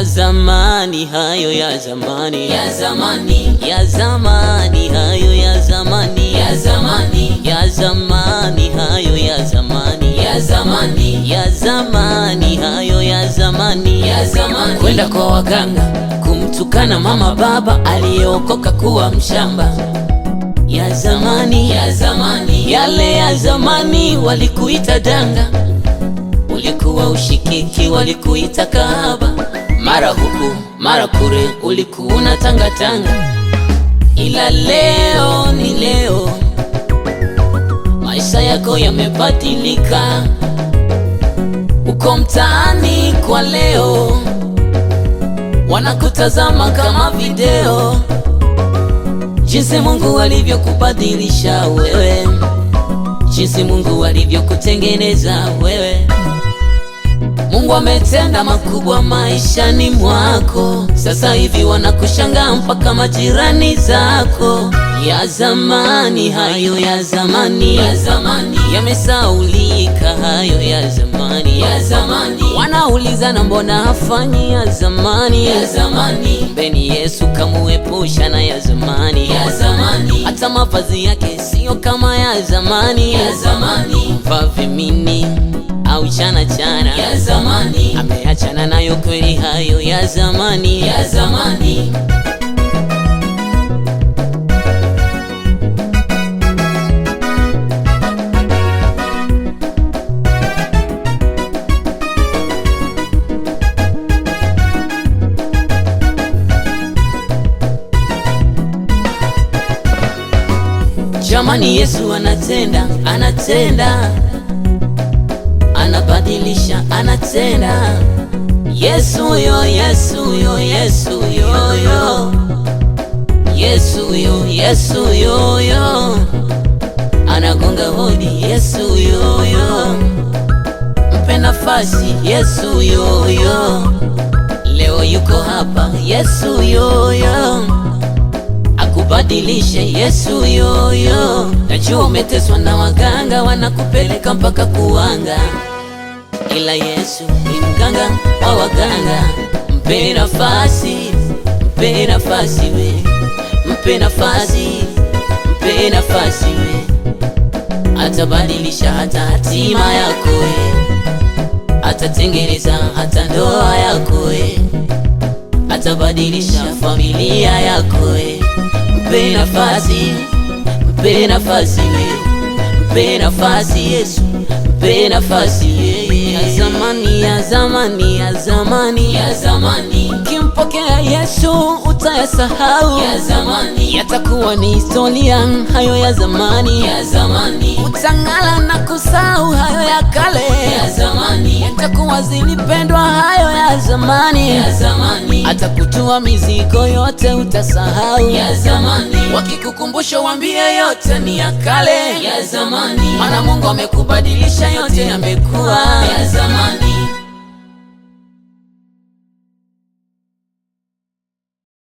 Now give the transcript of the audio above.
ya zamani, hayo ya zamani, ya zamani, ya zamani, hayo ya zamani, ya zamani, ya zamani, hayo ya zamani, ya zamani, ya zamani, hayo ya zamani, ya zamani. Kwenda kwa waganga kumtukana mama baba aliyeokoka kuwa mshamba, ya zamani, ya zamani, yale ya zamani. Walikuita danga, ulikuwa ushikiki, walikuita kahaba, mara huku mara kure, ulikuwa unatangatanga. Ila leo ni leo, maisha yako yamebadilika. Uko mtaani kwa leo, wanakutazama kama video, jinsi Mungu alivyokubadilisha wewe, jinsi Mungu alivyokutengeneza wewe. Mungu ametenda makubwa maishani mwako, sasa hivi wanakushangaa mpaka majirani zako. Ya zamani, hayo ya zamani, ya zamani, yamesaulika, hayo ya zamani, ya zamani. Wanaulizana mbona hafanyi ya zamani, ya zamani. Mbeni Yesu kamuepusha na ya zamani, ya zamani. Hata mavazi yake sio kama ya zamani, ya zamani. Mvavi mini au chana chana, ya zamani. Ameachana nayo kweli, hayo ya zamani, ya zamani. Jamani, Yesu anatenda, anatenda, anabadilisha, anatenda. Yesu yo, Yesu yo, Yesu yo yo, Yesu yo, Yesu yo yo, anagonga hodi, Yesu yo yo. Mpe nafasi, Yesu yo yo, leo yuko hapa, Yesu yo yo, akubadilishe, Yesu yo yo. Najua umeteswa na waganga, wanakupeleka mpaka kuanga, ila Yesu ni mganga wa waganga. Mpe nafasi, mpe nafasi we, mpe nafasi, mpe nafasi we, atabadilisha hata hatima yako we, atatengeneza hata ndoa yako we, atabadilisha familia yako we. Mpe nafasi, mpe nafasi we, mpe nafasi Yesu, mpe nafasi ye. Ya zamani, ya zamani, ya zamani, ya zamani. Ukimpokea Yesu utayasahau ya zamani, yatakuwa ni historia hayo ya zamani, ya zamani. Utangala na kusahau hayo ya kale, ya zamani. Yatakuwa zilipendwa hayo ya zamani, ya zamani. Atakutua mizigo yote utasahau, ya zamani. Wakikukumbusha waambie yote ni ya kale, ya zamani. Maana Mungu amekubadilisha, yote yamekuwa ya zamani.